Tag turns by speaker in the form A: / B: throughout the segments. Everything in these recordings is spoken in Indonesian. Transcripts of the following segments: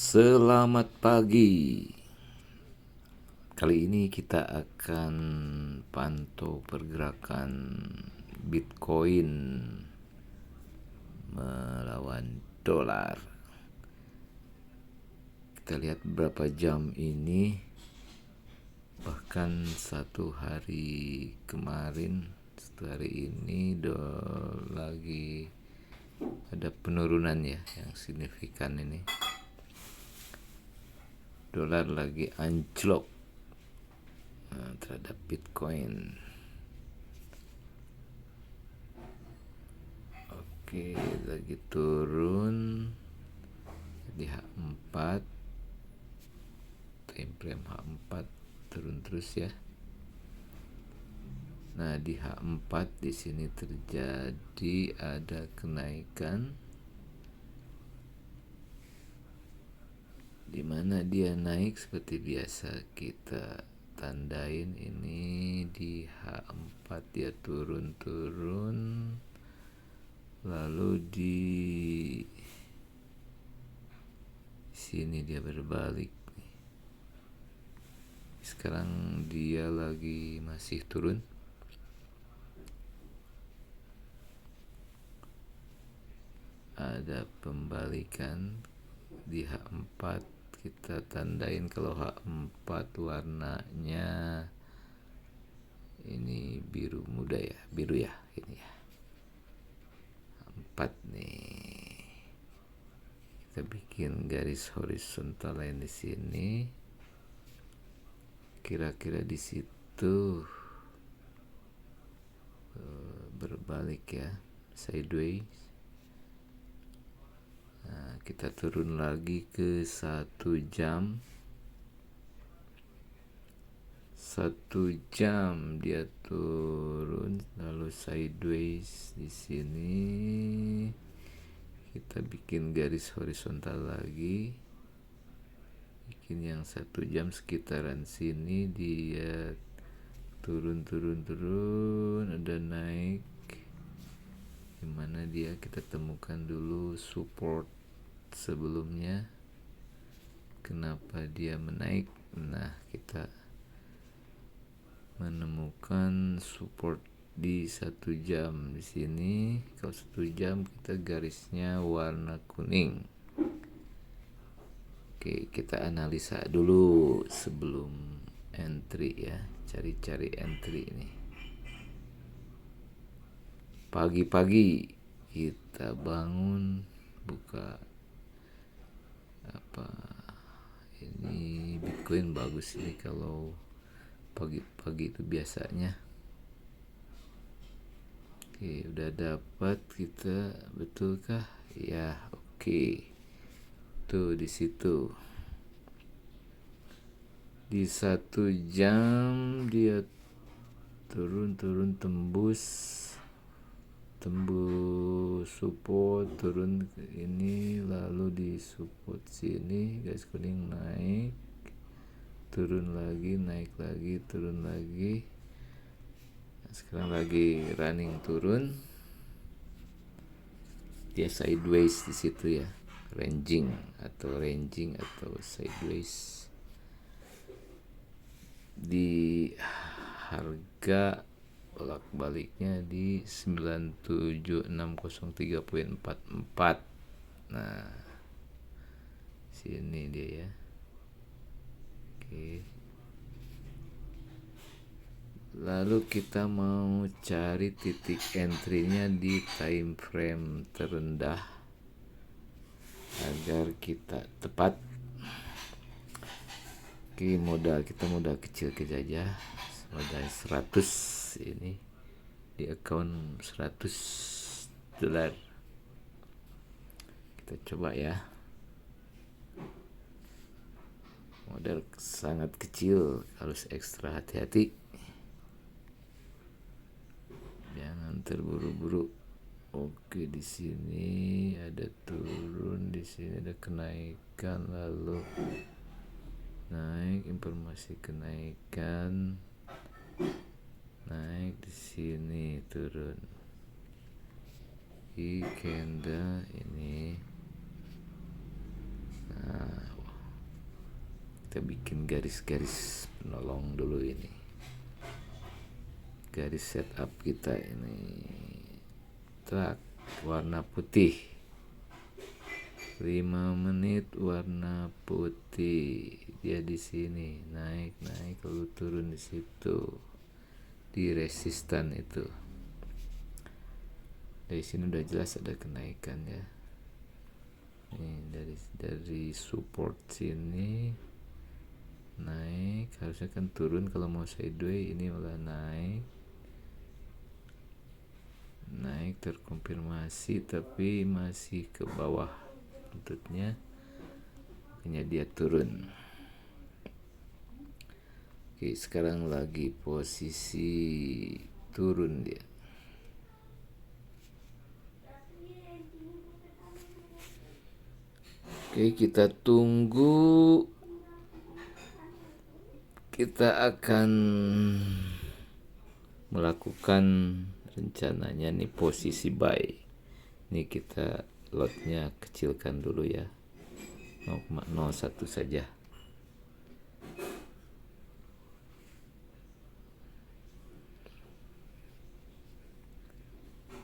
A: Selamat pagi. Kali ini kita akan pantau pergerakan Bitcoin melawan dolar. Kita lihat berapa jam ini. Bahkan satu hari kemarin, satu hari ini lagi ada penurunan ya yang signifikan ini. Dolar lagi anjlok terhadap Bitcoin. Oke, lagi turun di H4, time frame H4 turun terus ya. Nah, di H4 di sini terjadi ada kenaikan, di mana dia naik seperti biasa. Kita tandain ini di H4 dia turun, lalu di sini dia berbalik. Sekarang dia lagi masih turun. Ada pembalikan di H4. Kita tandain kalau H4 warnanya ini biru muda ya, biru ya ini ya. H4 nih. Kita bikin garis horizontal lain di sini. Kira-kira di situ berbalik ya, sideways. Nah, kita turun lagi ke 1 jam. 1 jam dia turun lalu sideways di sini. Kita bikin garis horizontal lagi. Bikin yang 1 jam sekitaran sini dia turun, ada naik. Dimana dia kita temukan dulu support sebelumnya. Kenapa dia menaik? Nah, kita menemukan support di 1 jam di sini. Kalau 1 jam kita garisnya warna kuning. Oke, kita analisa dulu sebelum entry ya. Cari-cari entry ini. Pagi-pagi kita bangun, buka ini Bitcoin bagus ini kalau pagi-pagi itu biasanya. Oke, udah dapat kita, betulkah? Ya, oke. Tuh di situ. Di 1 jam dia turun tembus support, turun ini, lalu di support sini guys, kuning naik, turun lagi, naik lagi, turun lagi. Nah, sekarang lagi running turun. Dia sideways di situ ya, ranging atau sideways. Di harga bolak-baliknya di 97603.44. Nah, sini dia ya. Oke. Lalu kita mau cari titik entry-nya di time frame terendah agar kita tepat. Oke, kita modal kecil aja. Modal 100 ini di account $100. Kita coba ya. Modal sangat kecil, harus ekstra hati-hati. Jangan terburu-buru. Oke, di sini ada turun, di sini ada kenaikan, lalu naik, informasi kenaikan, naik, di sini turun. Di candle ini. Nah, Kita bikin garis-garis penolong dulu ini. Garis setup kita ini track warna putih, 5 menit warna putih. Dia di sini naik lalu turun di situ di resistan itu. Dari sini udah jelas ada kenaikan ya. Ini dari support sini naik, harusnya kan turun kalau mau sideways, ini malah naik terkonfirmasi tapi masih ke bawah lututnya, makanya dia turun. Oke, sekarang lagi posisi turun dia. Oke, kita tunggu. Kita akan melakukan rencananya nih posisi buy. Ini kita lotnya kecilkan dulu ya, 0,01 saja.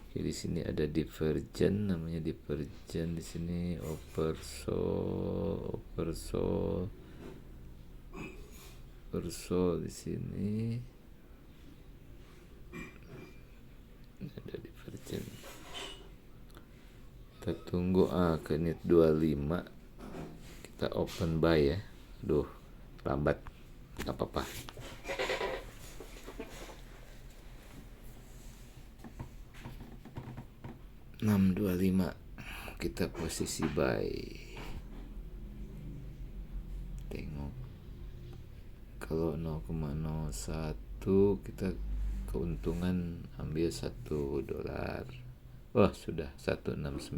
A: Oke, di sini ada divergen, namanya divergen di sini, oversold di sini ada divergen. Kita tunggu ke NIT 25, kita open buy ya. Aduh, lambat, gak apa-apa. $6.25 kita posisi buy. Tengok kalau 0,01 kita keuntungan ambil $1. Wah, sudah 169,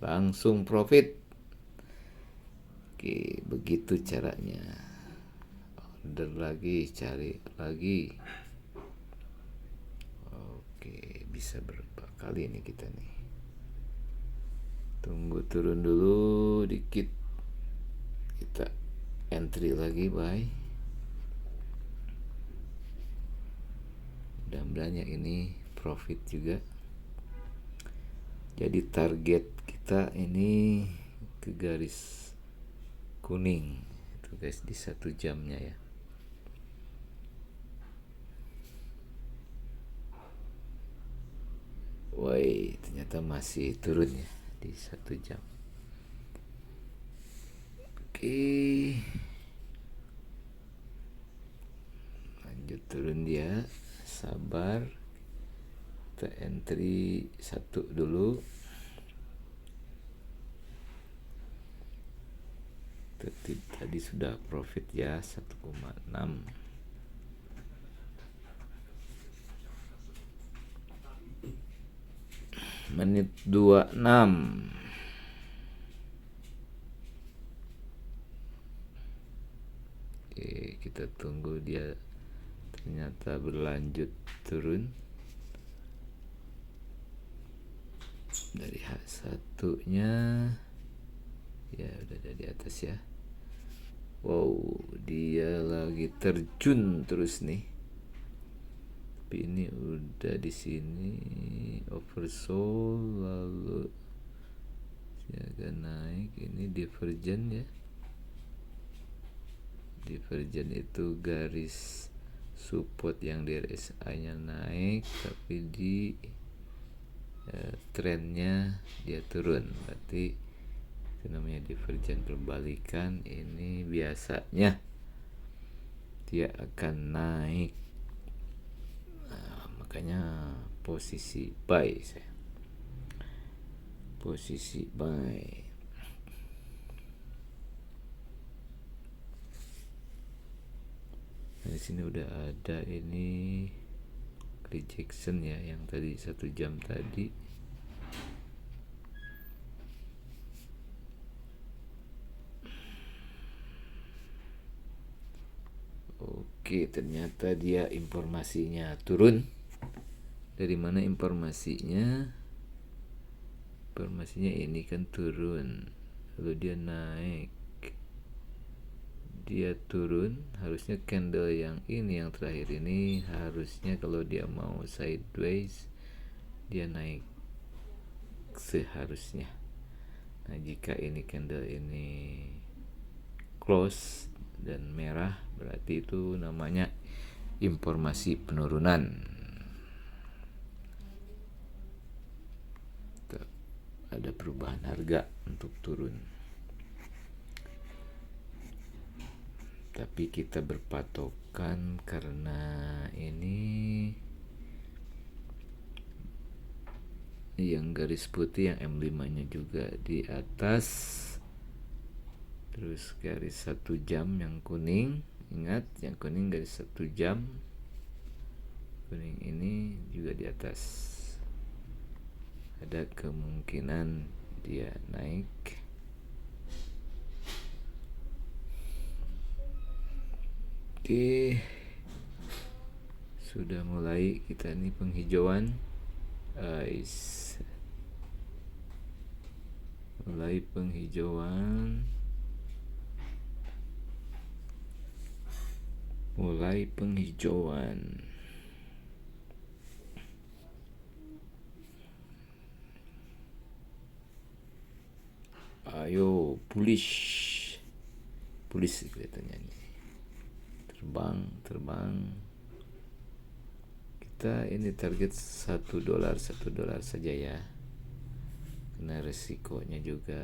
A: langsung profit. Oke, begitu caranya. Order lagi, cari lagi. Oke, bisa berapa kali ini kita nih. Tunggu turun dulu dikit, kita entry lagi buy. Mudah-mudahan ini profit juga. Jadi target kita ini ke garis kuning itu guys, di 1 jamnya ya. Woi, ternyata masih turun ya di 1 jam. Oke, lanjut turun dia, sabar. Kita entry 1 dulu. Tadi sudah profit ya, 1,6. Menit 26. Oke, kita tunggu dia ternyata berlanjut turun dari H1-nya ya, udah ada di atas ya. Wow, dia lagi terjun terus nih. Tapi ini udah di sini oversold, lalu agak naik. Ini divergen ya. Divergen itu garis support yang di RSI-nya naik, tapi di trennya dia turun. Berarti itu namanya divergen perbalikan. Ini biasanya dia akan naik. Makanya posisi buy saya. Posisi buy. Nah, di sini udah ada ini rejection ya, yang tadi 1 jam tadi. Oke, ternyata dia informasinya turun. Dari mana informasinya? Informasinya ini kan turun, lalu dia naik. dia turun, harusnya candle yang ini, yang terakhir ini harusnya kalau dia mau sideways dia naik seharusnya. Nah, jika ini candle ini close dan merah, berarti itu namanya informasi penurunan. Ada perubahan harga untuk turun. Tapi kita berpatokan karena ini yang garis putih, yang M5-nya juga di atas. Terus garis 1 jam yang kuning, ingat yang kuning garis 1 jam, kuning ini juga di atas. Ada kemungkinan dia naik. Oke, sudah mulai kita ini penghijauan. Mulai penghijauan. Ayo, bullish kelihatannya nih. Terbang. Kita ini target $1 saja ya, karena resikonya juga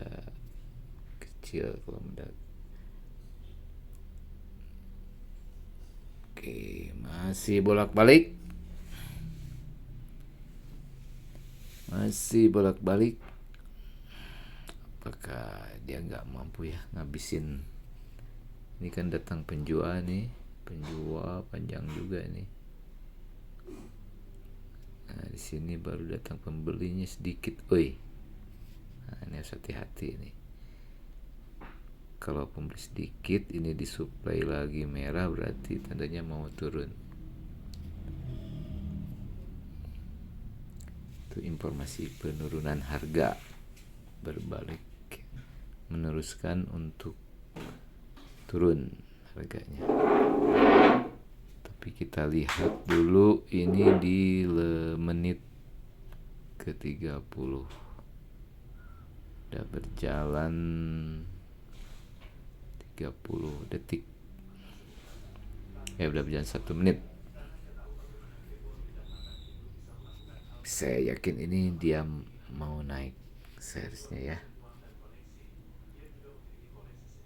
A: kecil kalau mendadak. Oke, masih bolak-balik. Apakah dia nggak mampu ya ngabisin? Ini kan datang penjual nih, penjual panjang juga nih. Nah, di sini baru datang pembelinya sedikit. Nah, ini harus hati-hati nih. Kalau pembeli sedikit, ini disuplai lagi merah, berarti tandanya mau turun. Itu informasi penurunan harga, berbalik meneruskan untuk turun harganya. Tapi kita lihat dulu ini di menit ke 30 udah berjalan 30 detik ya, udah berjalan 1 menit. Saya yakin ini dia mau naik seharusnya ya,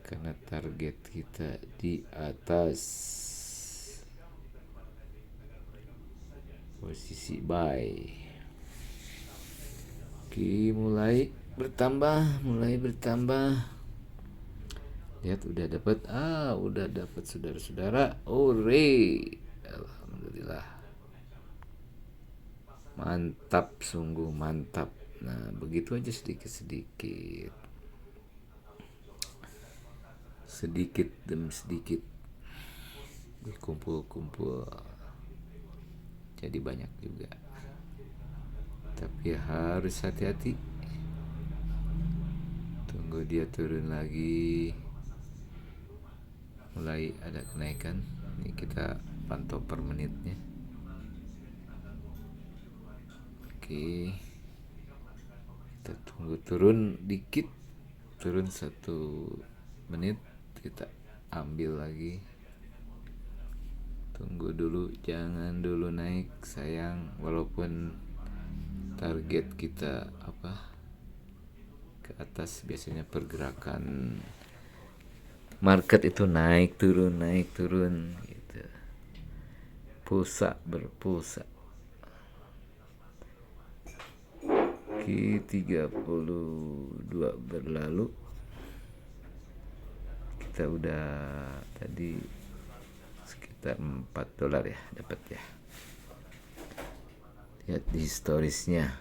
A: karena target kita di atas, posisi buy. Oke, mulai bertambah. Lihat, udah dapat saudara-saudara. Alhamdulillah, mantap, sungguh mantap. Nah, begitu aja, sedikit demi sedikit kumpul jadi banyak juga. Tapi harus hati-hati, tunggu dia turun lagi. Mulai ada kenaikan. Ini kita pantau per menitnya. Oke, kita tunggu turun dikit, turun 1 menit, kita ambil lagi. Tunggu dulu, jangan dulu naik, sayang. Walaupun target kita ke atas, biasanya pergerakan market itu naik turun gitu. Berpulsa. Oke, 32 berlalu. Kita udah tadi sekitar $4 ya dapat ya. Lihat di historisnya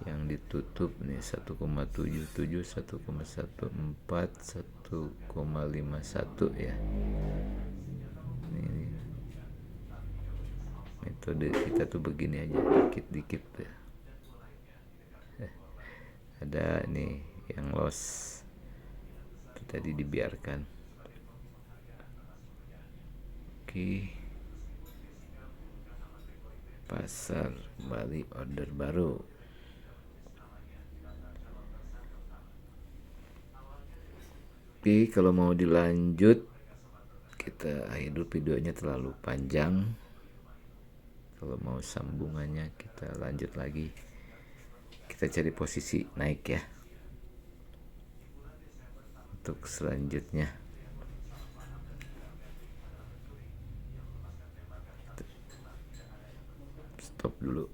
A: yang ditutup nih 1,77, 1,14, 1,51 ya. Ini metode kita tuh begini aja, dikit-dikit ya. Ada nih yang loss, itu tadi dibiarkan. di pasar Bali order baru. Tapi kalau mau dilanjut, kita akhir dulu videonya terlalu panjang. Kalau mau sambungannya kita lanjut lagi. Kita cari posisi naik ya. Untuk selanjutnya. Stop dulu.